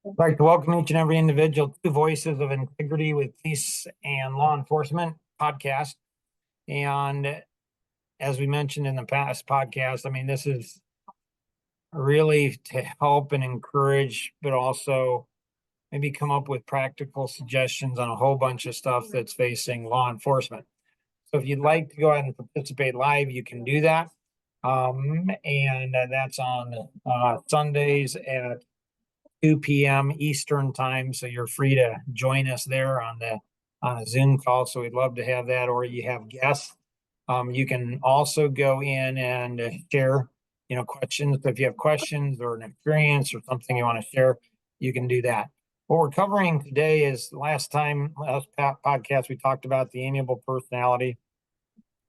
I'd like to welcome each and every individual to Voices of Integrity with Police and Law Enforcement podcast. And as we mentioned in the past podcast, I mean, this is really to help and encourage, but also maybe come up with practical suggestions on a whole bunch of stuff that's facing law enforcement. So if you'd like to go ahead and participate live, you can do that. And that's on Sundays at 2 p.m. Eastern time. So you're free to join us there on a Zoom call. So we'd love to have that, or you have guests. You can also go in and share, questions. If you have questions or an experience or something you want to share, you can do that. What we're covering today is last podcast, we talked about the amiable personality.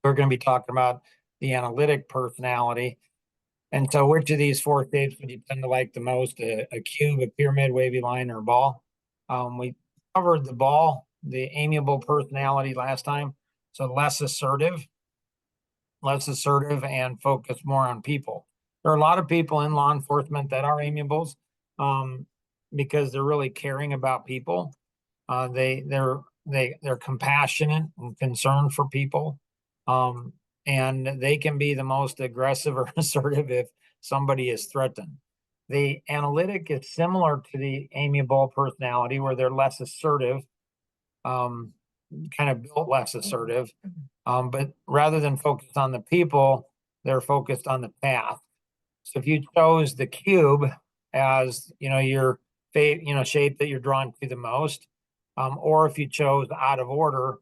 We're going to be talking about the analytic personality. And so which of these four shapes would you tend to like the most? A cube, a pyramid, wavy line, or a ball? We covered the ball, the amiable personality last time. So less assertive and focus more on people. There are a lot of people in law enforcement that are amiables because they're really caring about people. They're compassionate and concerned for people. And they can be the most aggressive or assertive if somebody is threatened. The analytic is similar to the amiable personality, where they're less assertive, kind of built less assertive, but rather than focus on the people, they're focused on the path. So if you chose the cube as your shape that you're drawn to the most, or if you chose out of order,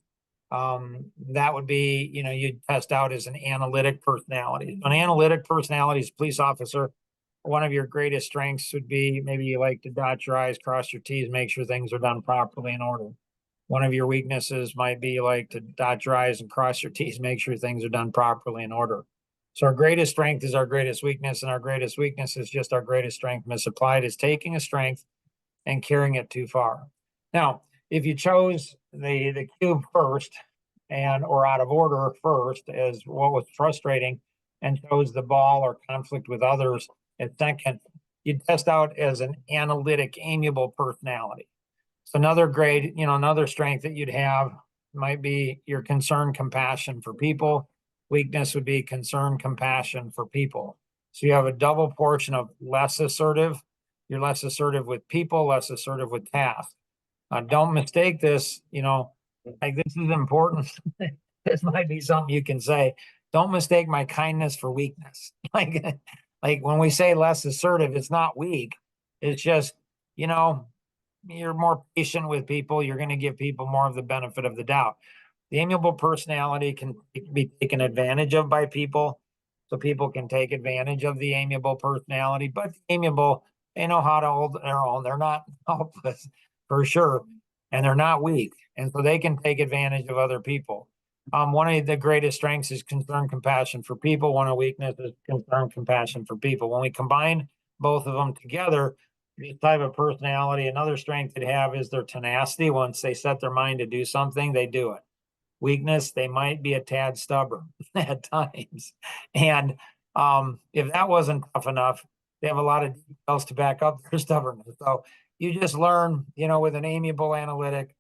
that would be, you'd test out as an analytic personality. An analytic personality as a police officer, one of your greatest strengths would be maybe you like to dot your I's, cross your T's, make sure things are done properly in order. One of your weaknesses might be like to dot your I's and cross your T's, make sure things are done properly in order. So our greatest strength is our greatest weakness, and our greatest weakness is just our greatest strength misapplied, is taking a strength and carrying it too far. Now, if you chose the cube first or out of order first as what was frustrating, and chose the ball or conflict with others at second, you test out as an analytic, amiable personality. So another another strength that you'd have might be your concern, compassion for people. Weakness would be concern, compassion for people. So you have a double portion of less assertive. You're less assertive with people, less assertive with tasks. Don't mistake this, like this is important. This might be something you can say. Don't mistake my kindness for weakness. like when we say less assertive, it's not weak. It's just, you're more patient with people. You're going to give people more of the benefit of the doubt. The amiable personality can be taken advantage of by people. So people can take advantage of the amiable personality, but the amiable, they know how to hold their own. They're not helpless for sure. And they're not weak. And so they can take advantage of other people. One of the greatest strengths is concern, compassion for people. One of the weaknesses is concern, compassion for people. When we combine both of them together, this type of personality, another strength they have is their tenacity. Once they set their mind to do something, they do it. Weakness, they might be a tad stubborn at times. And if that wasn't tough enough, they have a lot of details to back up their stubbornness. So you just learn, with an amiable analytic,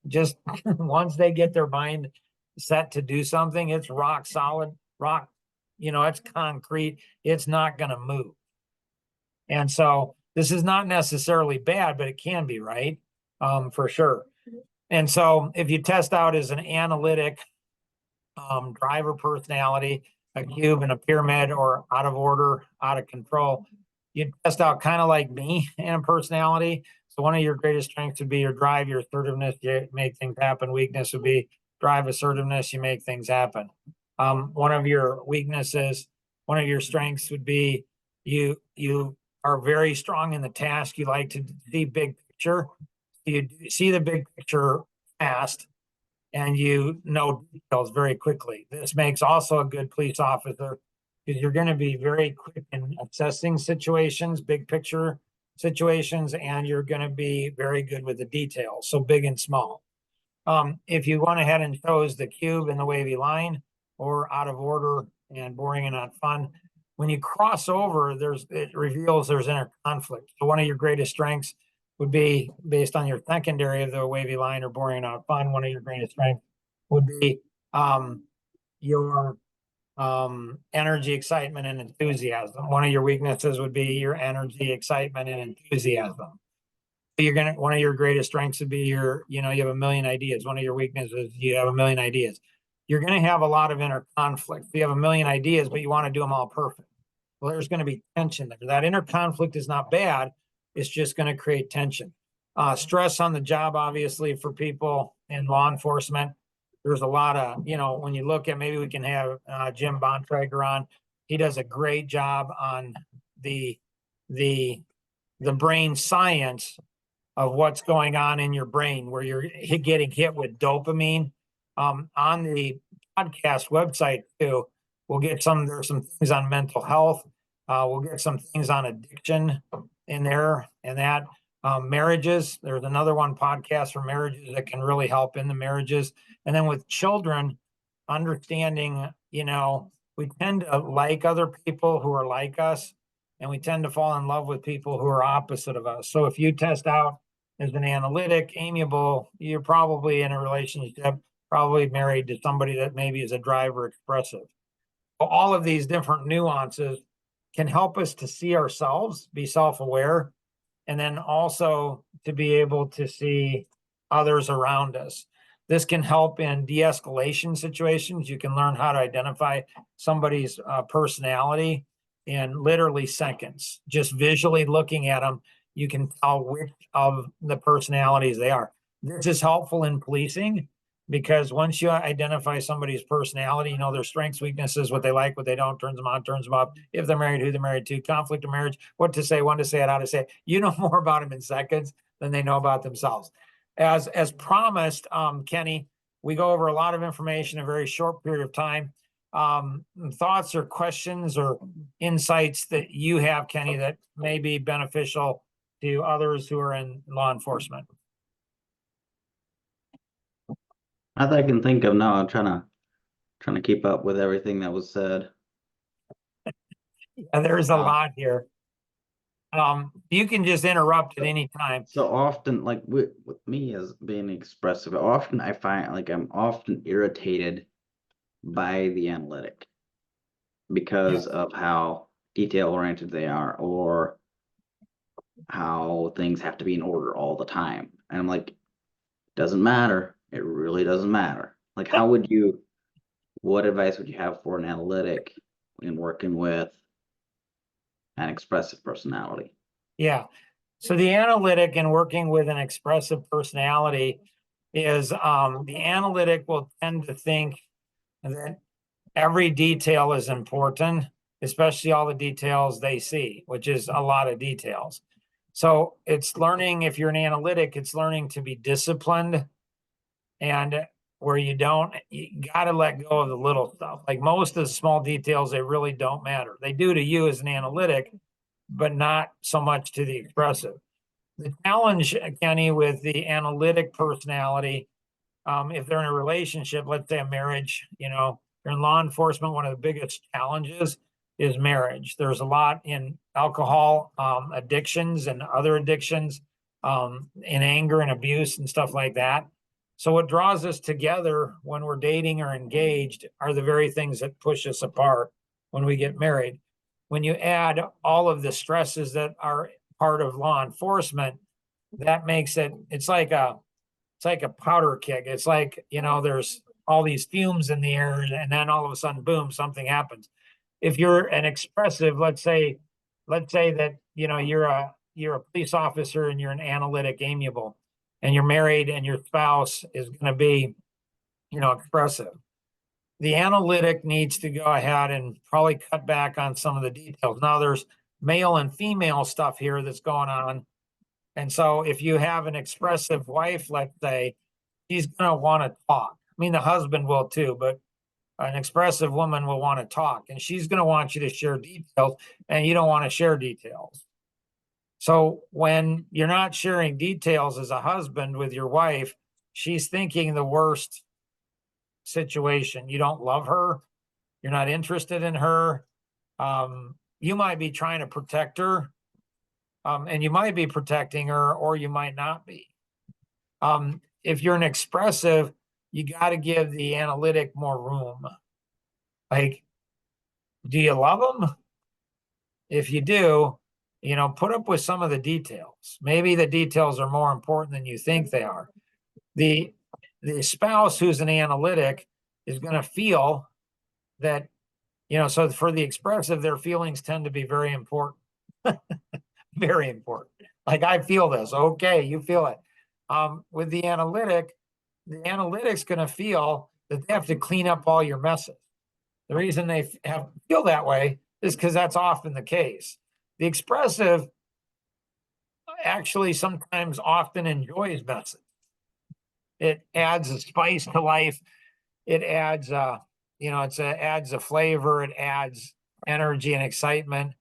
just once they get their mind set to do something, it's rock solid, it's concrete. It's not going to move. And so this is not necessarily bad, but it can be, right? For sure. And so if you test out as an analytic driver personality, a cube and a pyramid, or out of order, out of control, you test out kind of like me in a personality. So one of your greatest strengths would be your drive, your assertiveness, you make things happen. Weakness would be drive, assertiveness, you make things happen. One of your weaknesses, one of your strengths would be you are very strong in the task. You like to see big picture. You see the big picture fast, and you know details very quickly. This makes also a good police officer, because you're going to be very quick in assessing situations, big picture situations, and you're going to be very good with the details, so big and small. If you went ahead and chose the cube and the wavy line, or out of order and boring and not fun, When you cross over, it reveals there's inner conflict. So one of your greatest strengths would be based on your secondary of the wavy line or boring out fun. One of your greatest strengths would be your energy, excitement, and enthusiasm. One of your weaknesses would be your energy, excitement, and enthusiasm. One of your greatest strengths would be you have a million ideas. One of your weaknesses, you have a million ideas. You're going to have a lot of inner conflict. You have a million ideas, but you want to do them all perfect. Well, there's going to be tension there. That inner conflict is not bad. It's just going to create tension. Stress on the job, obviously, for people in law enforcement. There's a lot of, when you look at, maybe we can have Jim Bontrager on. He does a great job on the brain science of what's going on in your brain, where you're getting hit with dopamine. On the podcast website too, there's some things on mental health. We'll get some things on addiction in there, and that marriages. There's another one podcast for marriages that can really help in the marriages. And then with children, understanding, we tend to like other people who are like us, and we tend to fall in love with people who are opposite of us. So if you test out as an analytic, amiable, you're probably in a relationship, probably married to somebody that maybe is a driver, expressive. All of these different nuances can help us to see ourselves, be self-aware, and then also to be able to see others around us. This can help in de-escalation situations. You can learn how to identify somebody's personality in literally seconds. Just visually looking at them, you can tell which of the personalities they are. This is helpful in policing, because once you identify somebody's personality, their strengths, weaknesses, what they like, what they don't, turns them on, turns them off, if they're married, who they're married to, conflict of marriage, what to say, when to say it, how to say it. You know more about them in seconds than they know about themselves. As promised, Kenny, we go over a lot of information in a very short period of time. Thoughts or questions or insights that you have, Kenny, that may be beneficial to others who are in law enforcement? Not that I can think of now. I'm trying to keep up with everything that was said. Yeah, there's a lot here. You can just interrupt at any time. So often, like with me as being expressive, often I find like I'm often irritated by the analytic because of how detail oriented they are, or how things have to be in order all the time. And I'm like, doesn't matter. It really doesn't matter. Like, what advice would you have for an analytic in working with an expressive personality? Yeah. So the analytic in working with an expressive personality is the analytic will tend to think that every detail is important, especially all the details they see, which is a lot of details. So it's learning, if you're an analytic, it's learning to be disciplined, and where you got to let go of the little stuff. Like most of the small details, they really don't matter. They do to you as an analytic, but not so much to the expressive. The challenge, Kenny, with the analytic personality, if they're in a relationship, let's say a marriage, you're in law enforcement, one of the biggest challenges is marriage. There's a lot in alcohol addictions and other addictions, in anger and abuse and stuff like that. So what draws us together when we're dating or engaged are the very things that push us apart when we get married. When you add all of the stresses that are part of law enforcement, that makes it's like a powder keg. It's like, there's all these fumes in the air, and then all of a sudden, boom, something happens. If you're an expressive, let's say that, you're a police officer and you're an analytic, amiable, and you're married and your spouse is going to be, expressive. The analytic needs to go ahead and probably cut back on some of the details. Now there's male and female stuff here that's going on. And so if you have an expressive wife, let's say, she's going to want to talk. I mean, the husband will too, but an expressive woman will want to talk, and she's going to want you to share details, and you don't want to share details. So when you're not sharing details as a husband with your wife, she's thinking the worst situation. You don't love her. You're not interested in her. You might be trying to protect her, and you might be protecting her, or you might not be. If you're an expressive, you got to give the analytic more room. Like, do you love them? If you do, put up with some of the details. Maybe the details are more important than you think they are. The spouse who's an analytic is going to feel that, so for the expressive, their feelings tend to be very important. Very important. Like, I feel this. Okay, you feel it. With the analytic's going to feel that they have to clean up all your messes. The reason they feel that way is because that's often the case. The expressive actually sometimes often enjoys messes. It adds a spice to life. It adds, adds a flavor. It adds energy and excitement.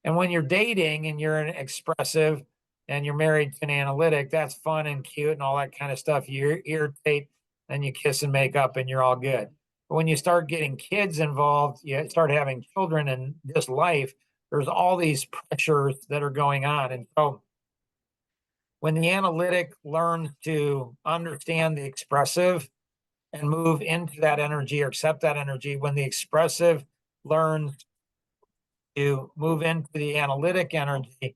And when you're dating and you're an expressive and you're married to an analytic, that's fun and cute and all that kind of stuff. You irritate and you kiss and make up and you're all good. But when you start getting kids involved, you start having children in this life, there's all these pressures that are going on. And so when the analytic learns to understand the expressive and move into that energy or accept that energy, when the expressive learns to move into the analytic energy,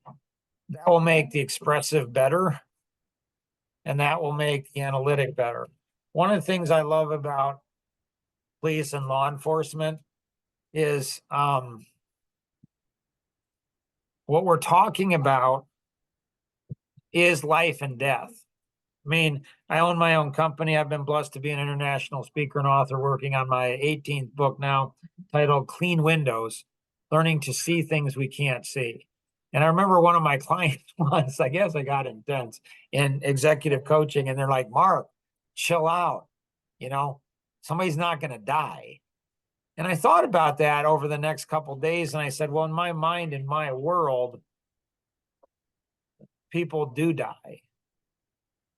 that will make the expressive better, and that will make the analytic better. One of the things I love about police and law enforcement is what we're talking about is life and death. I mean, I own my own company. I've been blessed to be an international speaker and author, working on my 18th book now, titled Clean Windows: Learning to See Things We Can't See. And I remember one of my clients once, I guess I got intense in executive coaching, and they're like, Mark, chill out. Somebody's not going to die. And I thought about that over the next couple of days, and I said, well, in my mind, in my world, people do die,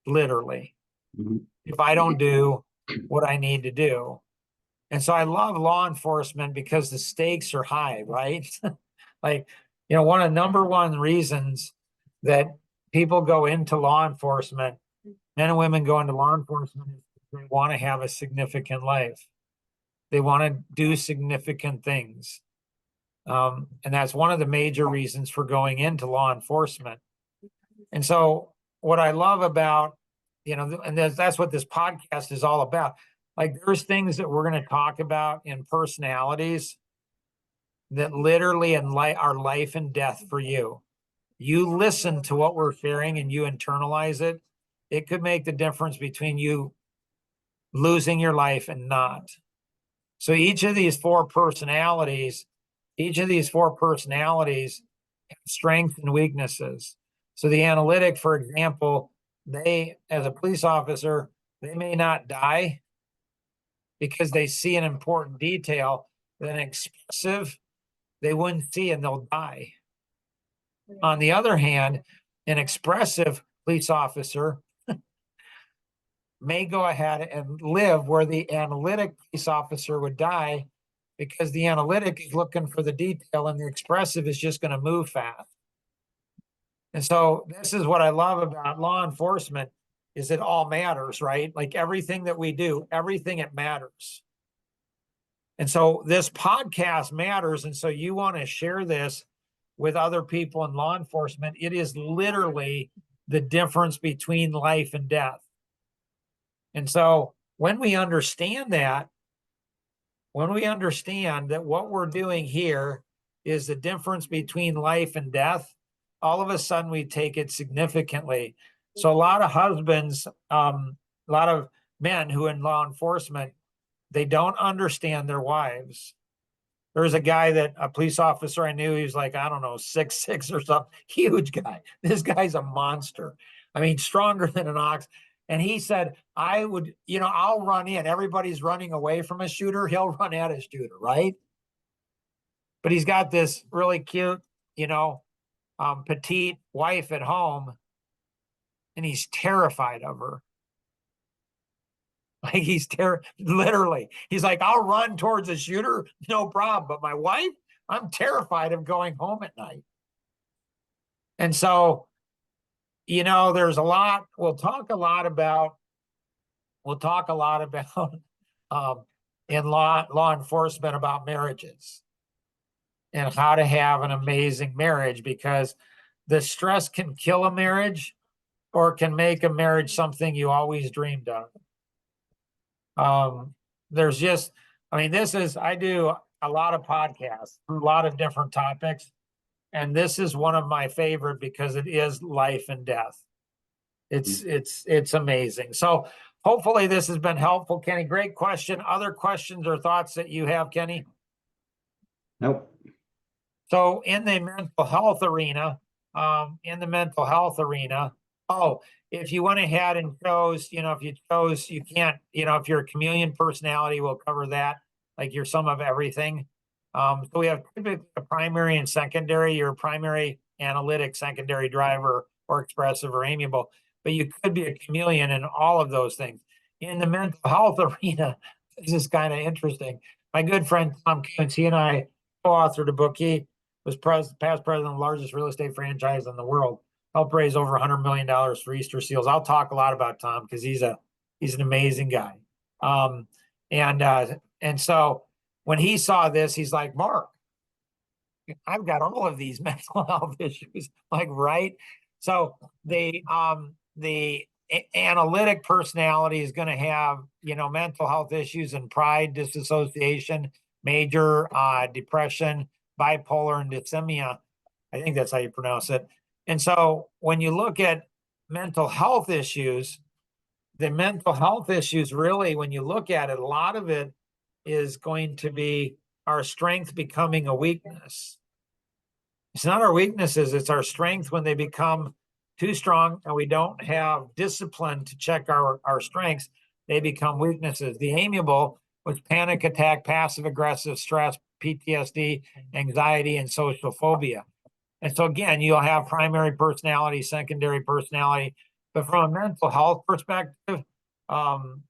literally, if I don't do what I need to do. And so I love law enforcement because the stakes are high, right? Like, one of the number one reasons that people go into law enforcement, men and women go into law enforcement, is they want to have a significant life. They want to do significant things. And that's one of the major reasons for going into law enforcement. And so what I love about, and that's what this podcast is all about. Like, there's things that we're going to talk about in personalities that literally are life and death for you. You listen to what we're sharing and you internalize it. It could make the difference between you losing your life and not. So each of these four personalities have strengths and weaknesses. So the analytic, for example, they, as a police officer, they may not die because they see an important detail that an expressive they wouldn't see, and they'll die. On the other hand, an expressive police officer may go ahead and live where the analytic police officer would die, because the analytic is looking for the detail and the expressive is just going to move fast. And so this is what I love about law enforcement, is it all matters, right? Like, everything that we do, everything, it matters. And so this podcast matters. And so you want to share this with other people in law enforcement. It is literally the difference between life and death. And so when we understand that what we're doing here is the difference between life and death, all of a sudden we take it significantly. So a lot of husbands, a lot of men who are in law enforcement, they don't understand their wives. There's a police officer I knew, he was like, I don't know, 6'6" or something, huge guy. This guy's a monster. I mean, stronger than an ox. And he said, I'll run in. Everybody's running away from a shooter. He'll run at a shooter, right? But he's got this really cute, petite wife at home, and he's terrified of her. Like, literally, he's like, I'll run towards a shooter, no problem. But my wife, I'm terrified of going home at night. And so, there's a lot, we'll talk a lot about in law enforcement about marriages and how to have an amazing marriage, because the stress can kill a marriage or can make a marriage something you always dreamed of. There's just, I do a lot of podcasts, a lot of different topics, and this is one of my favorite because it is life and death. It's amazing. So hopefully this has been helpful, Kenny. Great question. Other questions or thoughts that you have, Kenny? Nope. So in the mental health arena, if you went ahead and chose, if you chose, you can't, if you're a chameleon personality, we'll cover that, like you're some of everything. So we have typically a primary and secondary, your primary analytic, secondary driver, or expressive or amiable, but you could be a chameleon in all of those things. In the mental health arena, this is kind of interesting. My good friend Tom Kuntz, he and I co-authored a book. He was past president of the largest real estate franchise in the world. Helped raise over $100 million for Easter Seals. I'll talk a lot about Tom because he's an amazing guy. And so when he saw this, he's like, Mark, I've got all of these mental health issues. Like, right? So the analytic personality is going to have, mental health issues and pride, disassociation, major depression, bipolar, and dysthymia. I think that's how you pronounce it. And so when you look at mental health issues, the mental health issues really, when you look at it, a lot of it is going to be our strength becoming a weakness. It's not our weaknesses, it's our strength when they become too strong and we don't have discipline to check our strengths, they become weaknesses. The amiable was panic attack, passive aggressive stress, PTSD, anxiety, and social phobia. And so again, you'll have primary personality, secondary personality, but from a mental health perspective,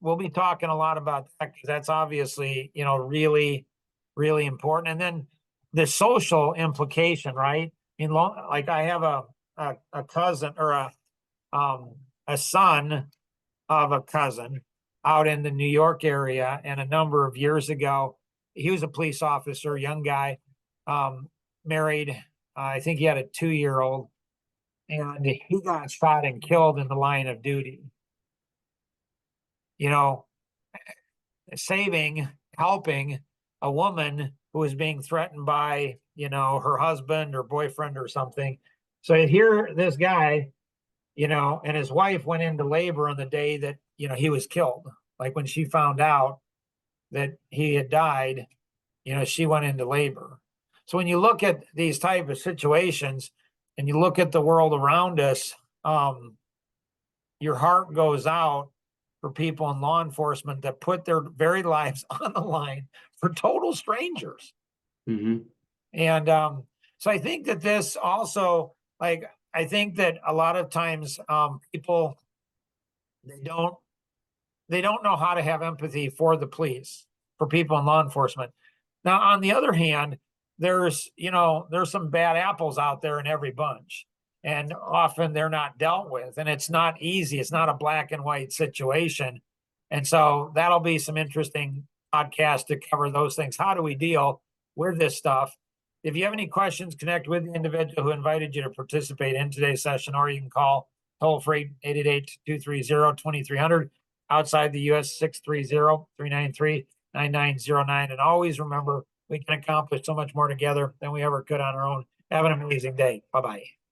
we'll be talking a lot about that because that's obviously, really, really important. And then the social implication, right? Like I have a cousin or a son of a cousin out in the New York area, and a number of years ago, he was a police officer, young guy, married. I think he had a 2-year-old, and he got shot and killed in the line of duty. Helping a woman who was being threatened by, her husband or boyfriend or something. So here, this guy, and his wife went into labor on the day that, he was killed. Like when she found out that he had died, she went into labor. So when you look at these type of situations and you look at the world around us, your heart goes out for people in law enforcement that put their very lives on the line for total strangers. Mm-hmm. And so I think that this also, like, I think that a lot of times people, they don't know how to have empathy for the police, for people in law enforcement. Now, on the other hand, there's some bad apples out there in every bunch, and often they're not dealt with, and it's not easy. It's not a black and white situation. And so that'll be some interesting podcast to cover those things. How do we deal with this stuff? If you have any questions, connect with the individual who invited you to participate in today's session, or you can call toll free 888-230-2300. Outside the U.S., 630-393-9909. And always remember, we can accomplish so much more together than we ever could on our own. Have an amazing day. Bye-bye.